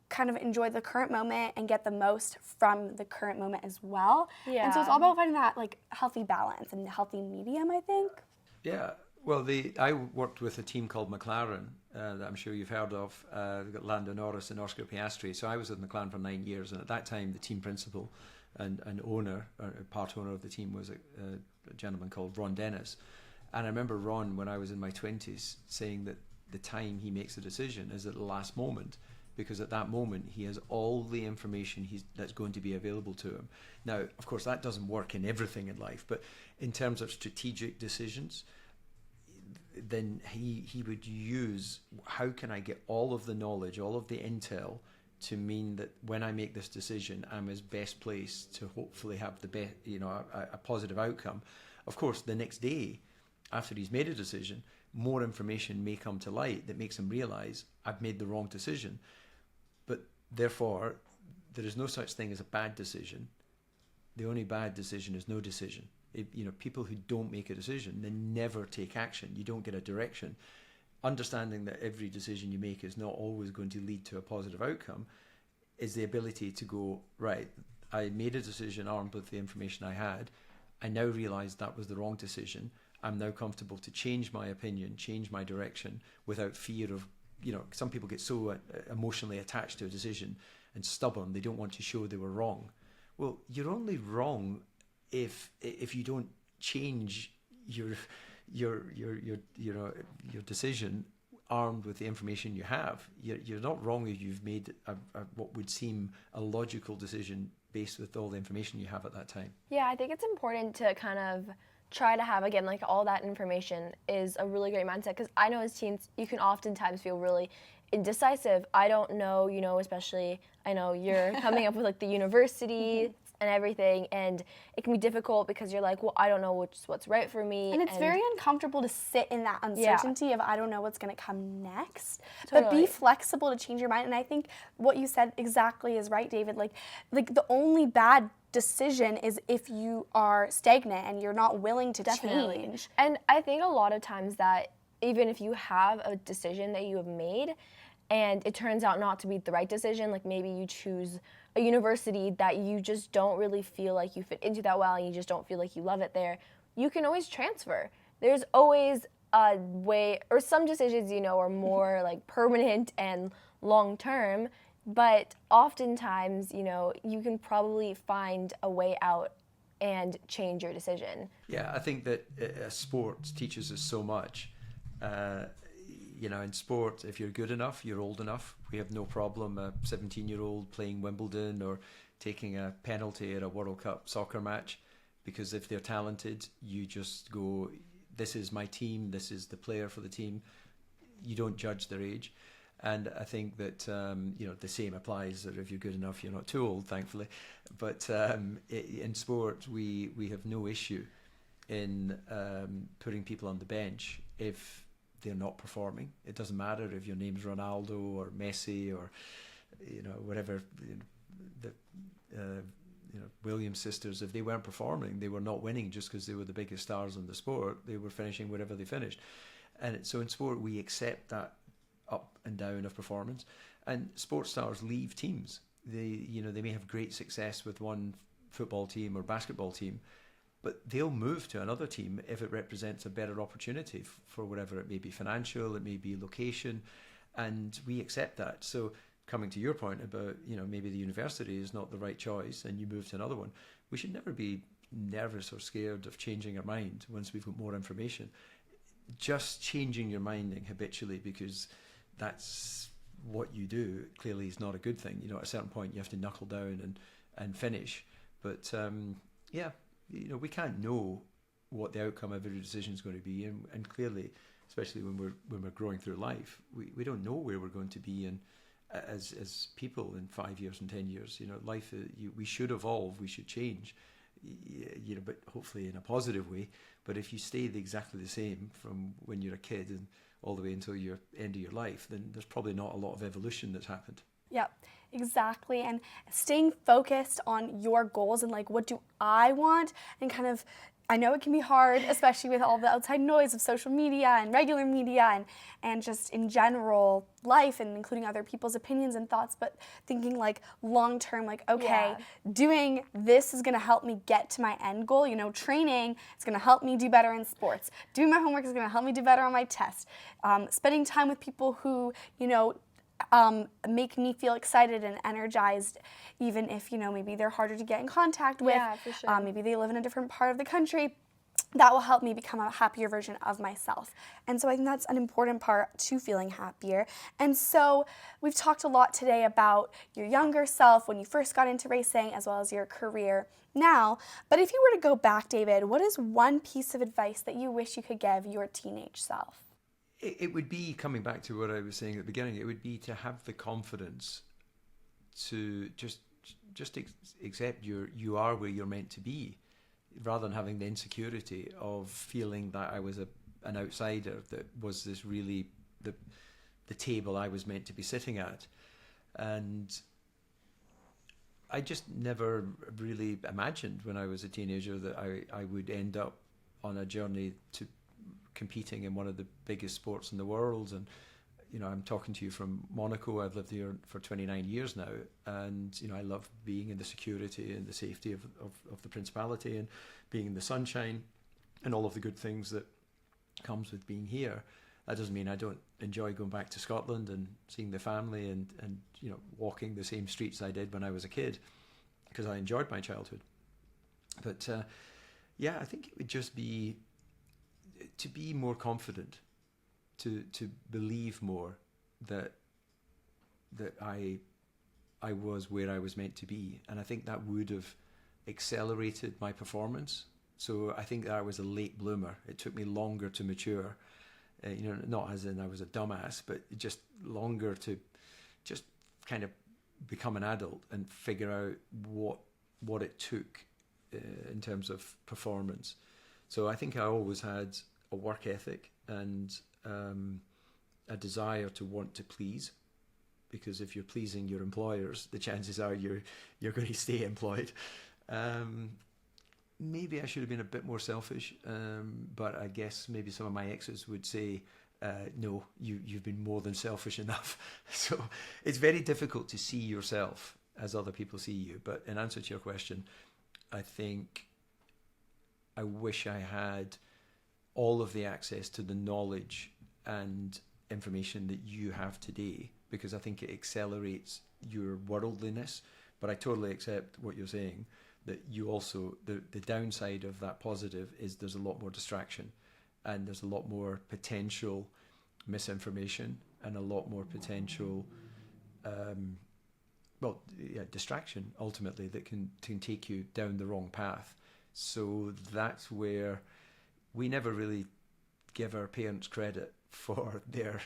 S4: kind of enjoy the current moment and get the most from the current moment as well. Yeah. And so it's all about finding that healthy balance and healthy medium, I think.
S2: Yeah. Well, I worked with a team called McLaren that I'm sure you've heard of. We've got Lando Norris and Oscar Piastri. So I was with McLaren for 9 years, and at that time the team principal and owner, part owner of the team, was a gentleman called Ron Dennis. And I remember Ron, when I was in my 20s, saying that the time he makes a decision is at the last moment, because at that moment he has all the information that's going to be available to him. Now, of course, that doesn't work in everything in life, but in terms of strategic decisions, then he would use, how can I get all of the knowledge, all of the intel, to mean that when I make this decision, I'm as best placed to hopefully have the best, a positive outcome. Of course, the next day, after he's made a decision, more information may come to light that makes him realize I've made the wrong decision. But therefore, there is no such thing as a bad decision. The only bad decision is no decision. People who don't make a decision, they never take action. You don't get a direction. Understanding that every decision you make is not always going to lead to a positive outcome is the ability to go, right, I made a decision armed with the information I had. I now realize that was the wrong decision. I'm now comfortable to change my opinion, change my direction without fear of, some people get so emotionally attached to a decision and stubborn, they don't want to show they were wrong. Well, you're only wrong if you don't change your decision armed with the information you have. You're not wrong if you've made what would seem a logical decision based with all the information you have at that time.
S8: Yeah, I think it's important to kind of try to have, again, all that information is a really great mindset, because I know as teens you can oftentimes feel really indecisive. I don't know, especially I know you're coming up with the university and everything, and it can be difficult because you're like, well, I don't know what's right for me.
S4: And it's very uncomfortable to sit in that uncertainty of I don't know what's going to come next. But
S8: Totally.
S4: be flexible to change your mind. And I think what you said exactly is right, David. Like the only bad decision is if you are stagnant and you're not willing to change.
S8: And I think a lot of times that even if you have a decision that you have made and it turns out not to be the right decision, like maybe you choose a university that you just don't really feel like you fit into that well and you just don't feel like you love it there, you can always transfer. There's always a way, or some decisions, you know, are more like permanent and long term, but oftentimes, you know, you can probably find a way out and change your decision.
S2: Yeah, I think that sports teaches us so much. You know, in sport, if you're good enough, you're old enough. We have no problem a 17-year-old playing Wimbledon or taking a penalty at a World Cup soccer match, because if they're talented, you just go, this is my team, this is the player for the team. You don't judge their age. And I think that, you know, the same applies that if you're good enough, you're not too old, thankfully. But in sport, we have no issue in putting people on the bench if they're not performing. It doesn't matter if your name's Ronaldo or Messi or, you know, whatever, Williams sisters. If they weren't performing, they were not winning just because they were the biggest stars in the sport. They were finishing wherever they finished. And so in sport, we accept that up and down of performance. And sports stars leave teams. They may have great success with one football team or basketball team, but they'll move to another team if it represents a better opportunity for whatever it may be, financial, it may be location, and we accept that. So coming to your point about, you know, maybe the university is not the right choice and you move to another one, we should never be nervous or scared of changing our mind once we've got more information. Just changing your mind habitually because that's what you do clearly is not a good thing. You know, at a certain point you have to knuckle down and finish. But yeah, you know, we can't know what the outcome of every decision is going to be, and clearly, especially when we're growing through life, we don't know where we're going to be in as people in 5 years and 10 years. You know, life we should evolve, we should change, you know, but hopefully in a positive way. But if you stay exactly the same from when you're a kid and all the way until your end of your life, then there's probably not a lot of evolution that's happened.
S4: Yep, exactly. And staying focused on your goals and like, what do I want? And kind of, I know it can be hard, especially with all the outside noise of social media and regular media and just in general life and including other people's opinions and thoughts, but thinking like long term, like, okay, doing this is going to help me get to my end goal. You know, training is going to help me do better in sports. Doing my homework is going to help me do better on my test. Spending time with people who, you know, make me feel excited and energized, even if, you know, maybe they're harder to get in contact with.
S8: Yeah, for sure.
S4: Maybe they live in a different part of the country. That will help me become a happier version of myself. And so I think that's an important part to feeling happier. And so we've talked a lot today about your younger self when you first got into racing, as well as your career now. But if you were to go back, David, what is one piece of advice that you wish you could give your teenage self?
S2: It would be, coming back to what I was saying at the beginning, it would be to have the confidence to just accept you are where you're meant to be, rather than having the insecurity of feeling that I was an outsider, that was this really the table I was meant to be sitting at. And I just never really imagined when I was a teenager that I would end up on a journey to competing in one of the biggest sports in the world. And you know, I'm talking to you from Monaco. I've lived here for 29 years now, and you know, I love being in the security and the safety of the Principality and being in the sunshine and all of the good things that comes with being here. That doesn't mean I don't enjoy going back to Scotland and seeing the family and you know, walking the same streets I did when I was a kid, because I enjoyed my childhood. But yeah, I think it would just be to be more confident, to believe more that I was where I was meant to be, and I think that would have accelerated my performance. So I think that I was a late bloomer. It took me longer to mature, you know, not as in I was a dumbass, but just longer to just kind of become an adult and figure out what what it took in terms of performance. So I think I always had a work ethic and a desire to want to please, because if you're pleasing your employers, the chances are you're going to stay employed. Maybe I should have been a bit more selfish, but I guess maybe some of my exes would say, no, you've been more than selfish enough. So it's very difficult to see yourself as other people see you. But in answer to your question, I think I wish I had all of the access to the knowledge and information that you have today, because I think it accelerates your worldliness. But I totally accept what you're saying, that you also, the downside of that positive is there's a lot more distraction, and there's a lot more potential misinformation, and a lot more potential distraction ultimately that can take you down the wrong path. So that's where we never really give our parents credit for their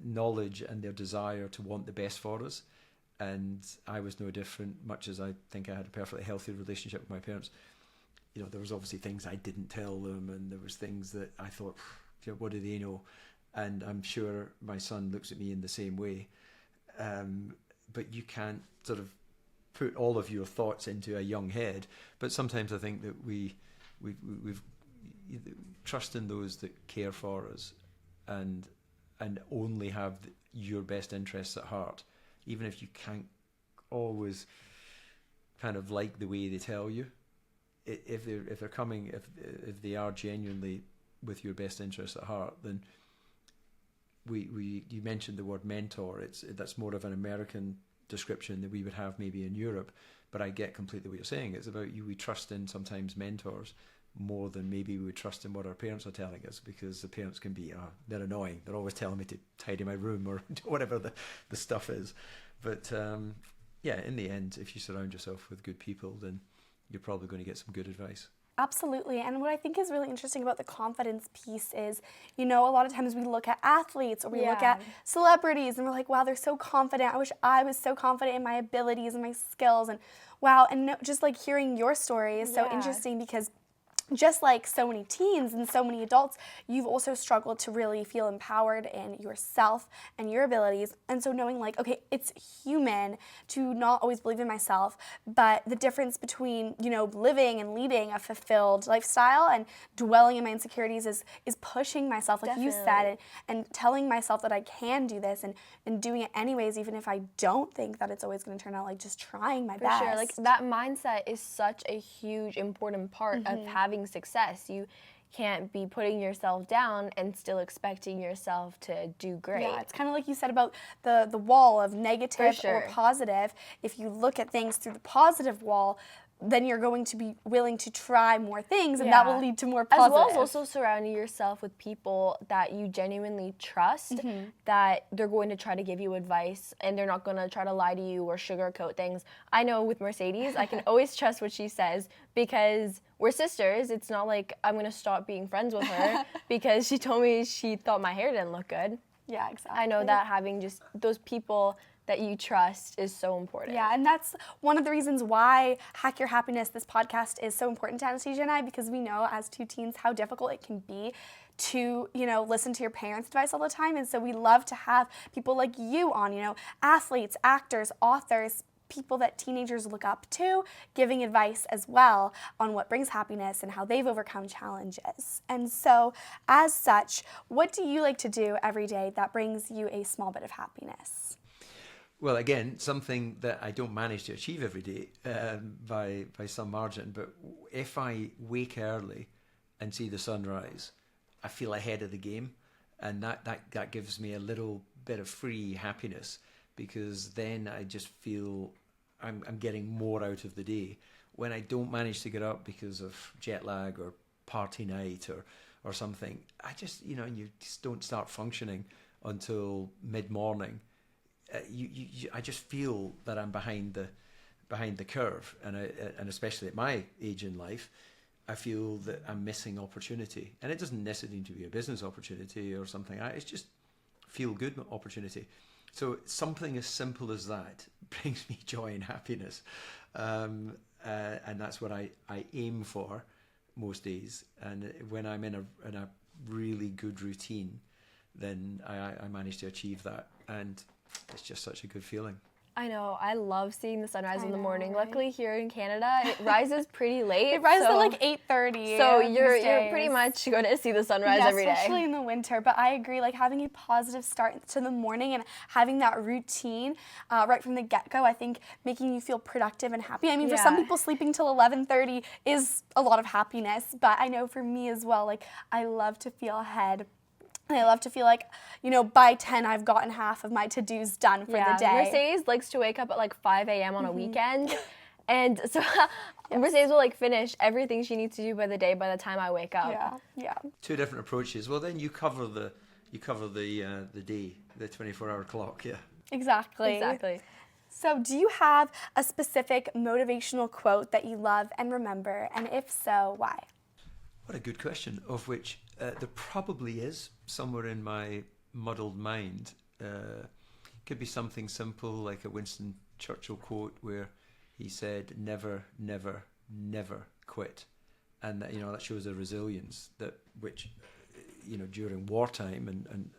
S2: knowledge and their desire to want the best for us. And I was no different, much as I think I had a perfectly healthy relationship with my parents. You know, there was obviously things I didn't tell them, and there was things that I thought, what do they know? And I'm sure my son looks at me in the same way. But you can't sort of put all of your thoughts into a young head. But sometimes I think that we've trust in those that care for us and only have your best interests at heart, even if you can't always kind of like the way they tell you. If they're coming, if they are genuinely with your best interests at heart, then you mentioned the word mentor. That's more of an American description that we would have maybe in Europe, but I get completely what you're saying. It's about we trust in sometimes mentors more than maybe we would trust in what our parents are telling us, because the parents can be they're annoying. They're always telling me to tidy my room or whatever the stuff is. But in the end, if you surround yourself with good people, then you're probably going to get some good advice.
S4: Absolutely. And what I think is really interesting about the confidence piece is, a lot of times we look at athletes or we look at celebrities and we're like, wow, they're so confident. I wish I was so confident in my abilities and my skills. And wow, and just like hearing your story is so interesting, because just like so many teens and so many adults, you've also struggled to really feel empowered in yourself and your abilities. And so knowing like, okay, it's human to not always believe in myself, but the difference between, living and leading a fulfilled lifestyle and dwelling in my insecurities is pushing myself, like you said, and telling myself that I can do this and doing it anyways, even if I don't think that it's always going to turn out, like just trying my best.
S8: For sure, like that mindset is such a huge, important part of having success. You can't be putting yourself down and still expecting yourself to do great.
S4: Yeah, it's kind of like you said about the wall of negative or positive. If you look at things through the positive wall, then you're going to be willing to try more things, and that will lead to more positive.
S8: As well as also surrounding yourself with people that you genuinely trust, that they're going to try to give you advice, and they're not going to try to lie to you or sugarcoat things. I know with Mercedes, I can always trust what she says, because we're sisters. It's not like I'm going to stop being friends with her because she told me she thought my hair didn't look good.
S4: Yeah, exactly.
S8: I know that having just those people that you trust is so important.
S4: Yeah, and that's one of the reasons why Hack Your Happiness, this podcast, is so important to Anastasia and I, because we know as two teens how difficult it can be to, listen to your parents' advice all the time. And so we love to have people like you on, athletes, actors, authors, people that teenagers look up to, giving advice as well on what brings happiness and how they've overcome challenges. And so, as such, what do you like to do every day that brings you a small bit of happiness?
S2: Well, again, something that I don't manage to achieve every day by some margin, but if I wake early and see the sunrise, I feel ahead of the game, and that gives me a little bit of free happiness, because then I just feel I'm getting more out of the day. When I don't manage to get up because of jet lag or party night or something, I just, you just don't start functioning until mid-morning. I just feel that I'm behind the curve, and especially at my age in life, I feel that I'm missing opportunity. And it doesn't necessarily need to be a business opportunity or something. It's just feel good opportunity. So something as simple as that, brings me joy and happiness. And that's what I aim for most days. And when I'm in a really good routine, then I manage to achieve that. And it's just such a good feeling.
S8: I know. I love seeing the sunrise in the
S4: know,
S8: morning.
S4: right?
S8: Luckily, here in Canada, it rises pretty late.
S4: It rises
S8: so,
S4: at like 8:30.
S8: So
S4: these
S8: you're
S4: days.
S8: pretty much going to see the sunrise
S4: Yeah,
S8: every day.
S4: especially in the winter. But I agree, like having a positive start to the morning and having that routine right from the get-go, I think making you feel productive and happy. I mean, for some
S8: Yeah.
S4: people, sleeping till 11:30 is a lot of happiness. But I know for me as well, like I love to feel ahead. And I love to feel like, by 10, I've gotten half of my to-dos done for the day.
S8: Mercedes likes to wake up at like 5 a.m. on a weekend. And so Mercedes will like finish everything she needs to do by the time I wake up.
S4: Yeah.
S2: Two different approaches. Well, then you cover the day, the 24-hour clock. Yeah.
S4: Exactly. So do you have a specific motivational quote that you love and remember? And if so, why?
S2: What a good question, of which there probably is somewhere in my muddled mind. Could be something simple like a Winston Churchill quote where he said, "Never, never, never quit," and that shows a resilience which during wartime and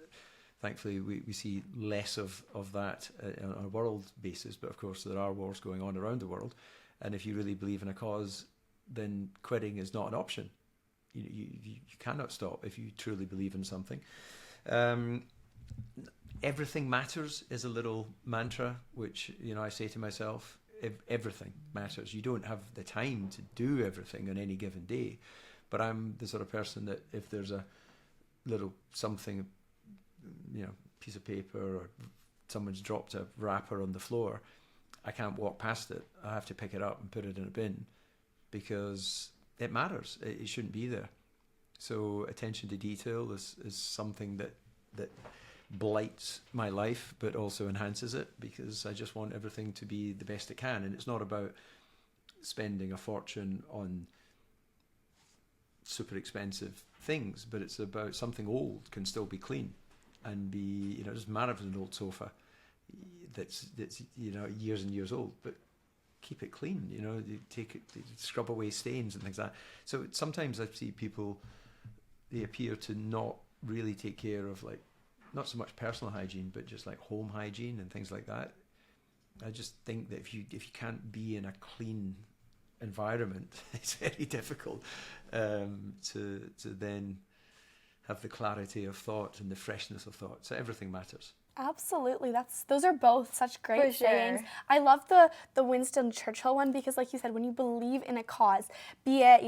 S2: thankfully we see less of that on a world basis. But of course there are wars going on around the world, and if you really believe in a cause, then quitting is not an option. You cannot stop if you truly believe in something. Everything matters is a little mantra, which I say to myself. Everything matters. You don't have the time to do everything on any given day, but I'm the sort of person that if there's a little something, piece of paper or someone's dropped a wrapper on the floor, I can't walk past it. I have to pick it up and put it in a bin because it matters. It shouldn't be there. So attention to detail is something that blights my life, but also enhances it because I just want everything to be the best it can. And it's not about spending a fortune on super expensive things, but it's about something old can still be clean and be, it doesn't matter if it's an old sofa that's years and years old, but keep it clean, you take it, scrub away stains and things like that. So sometimes I see people, they appear to not really take care of not so much personal hygiene, but just like home hygiene and things like that. I just think that if you can't be in a clean environment, it's very difficult to then have the clarity of thought and the freshness of thought. So everything matters.
S4: Absolutely. Those are both such great
S8: For sure.
S4: sayings. I love the Winston Churchill one because like you said, when you believe in a cause, be it,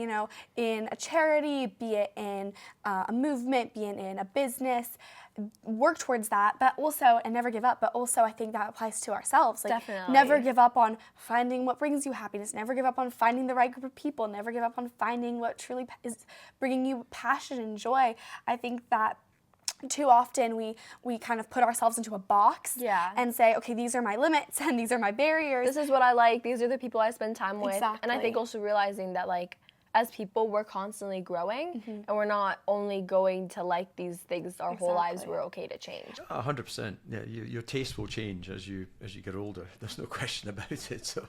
S4: in a charity, be it in a movement, be it in a business, work towards that, but also, and never give up, but also I think that applies to ourselves.
S8: Definitely.
S4: Never give up on finding what brings you happiness, never give up on finding the right group of people, never give up on finding what truly is bringing you passion and joy. I think that too often we kind of put ourselves into a box and say, okay, these are my limits and these are my barriers.
S8: This is what I like. These are the people I spend time with.
S4: Exactly.
S8: And I think also realizing that as people, we're constantly growing and we're not only going to like these things our whole lives. We're okay to change.
S2: 100%. Yeah, your taste will change as you get older. There's no question about it. So,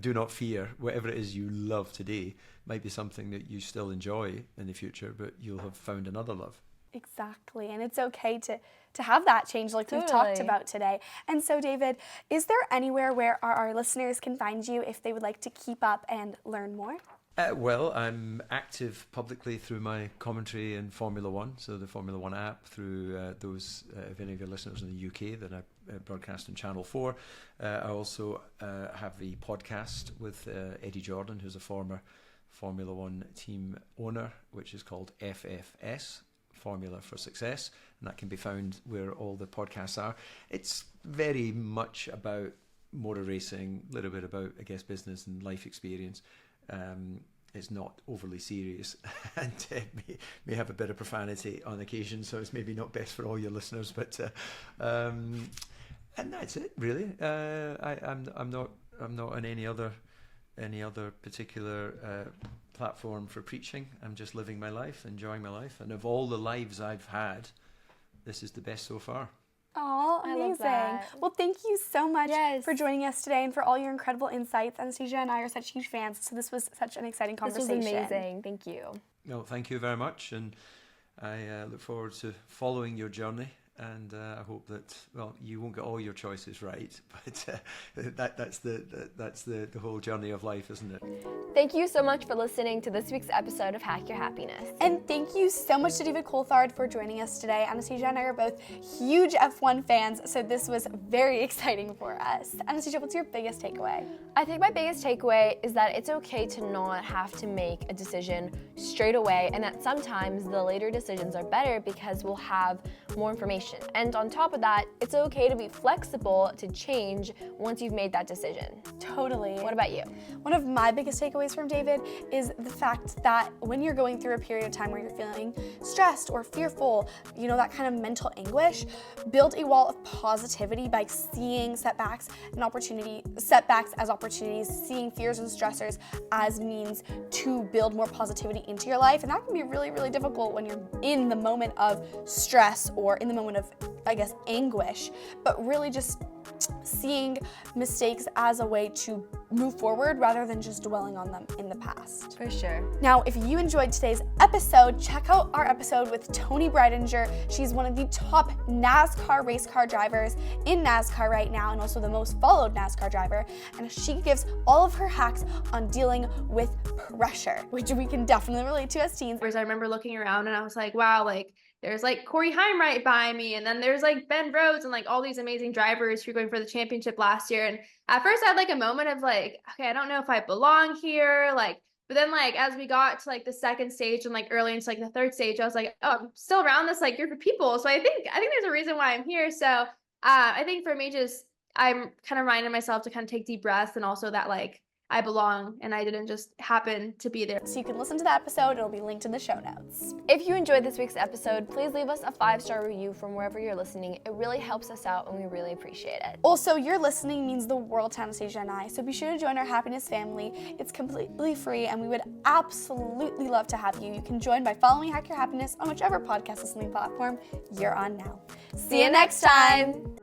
S2: do not fear. Whatever it is you love today might be something that you still enjoy in the future, but you'll have found another love.
S4: Exactly, and it's okay to have that change like we've talked about today. And so, David, is there anywhere where our listeners can find you if they would like to keep up and learn more?
S2: Well, I'm active publicly through my commentary in Formula One, so the Formula One app, through those, if any of your listeners in the UK, that I broadcast on Channel 4. I also have the podcast with Eddie Jordan, who's a former Formula One team owner, which is called FFS, Formula for Success, and that can be found where all the podcasts are. It's very much about motor racing, a little bit about, I guess, business and life experience. It's not overly serious and may have a bit of profanity on occasion, so it's maybe not best for all your listeners, but and that's it really. I'm not on any other particular platform for preaching. I'm just living my life, enjoying my life, and of all the lives I've had, this is the best so far.
S4: Oh,
S8: I love
S4: amazing.
S8: that.
S4: Well, thank you so much
S8: Yes.
S4: for joining us today and for all your incredible insights. Anastasia and I are such huge fans, so this was such an exciting
S8: This was
S4: conversation.
S8: amazing. Thank you.
S2: No, thank you very much, and I look forward to following your journey. And I hope that, well, you won't get all your choices right, but that's the whole journey of life, isn't it?
S8: Thank you so much for listening to this week's episode of Hack Your Happiness.
S4: And thank you so much to David Coulthard for joining us today. Anastasia and I are both huge F1 fans, so this was very exciting for us. Anastasia, what's your biggest takeaway?
S8: I think my biggest takeaway is that it's okay to not have to make a decision straight away, and that sometimes the later decisions are better because we'll have more information. And on top of that, it's okay to be flexible to change once you've made that decision.
S4: Totally.
S8: What about you?
S4: One of my biggest takeaways from David is the fact that when you're going through a period of time where you're feeling stressed or fearful, you know, that kind of mental anguish, build a wall of positivity by seeing setbacks as opportunities, seeing fears and stressors as means to build more positivity into your life. And that can be really, really difficult when you're in the moment of stress or in the moment of, I guess, anguish, but really just seeing mistakes as a way to move forward rather than just dwelling on them in the past.
S8: For sure.
S4: Now, if you enjoyed today's episode, check out our episode with Toni Breidinger. She's one of the top NASCAR race car drivers in NASCAR right now, and also the most followed NASCAR driver. And she gives all of her hacks on dealing with pressure, which we can definitely relate to as teens.
S1: I remember looking around and I was like, wow, like there's like Corey Heim right by me, and then there's like Ben Rhodes and like all these amazing drivers who are going for the championship last year. And at first I had like a moment of like, okay, I don't know if I belong here, like, but then like as we got to like the second stage and like early into like the third stage, I was like, oh, I'm still around this like group of people. So I think there's a reason why I'm here. So I think for me, just I'm kind of reminding myself to kind of take deep breaths, and also that like I belong and I didn't just happen to be there.
S4: So you can listen to that episode. It'll be linked in the show notes.
S8: If you enjoyed this week's episode, please leave us a 5-star review from wherever you're listening. It really helps us out and we really appreciate it.
S4: Also, your listening means the world to Anastasia and I, so be sure to join our happiness family. It's completely free and we would absolutely love to have you. You can join by following Hack Your Happiness on whichever podcast listening platform you're on now. See you next time.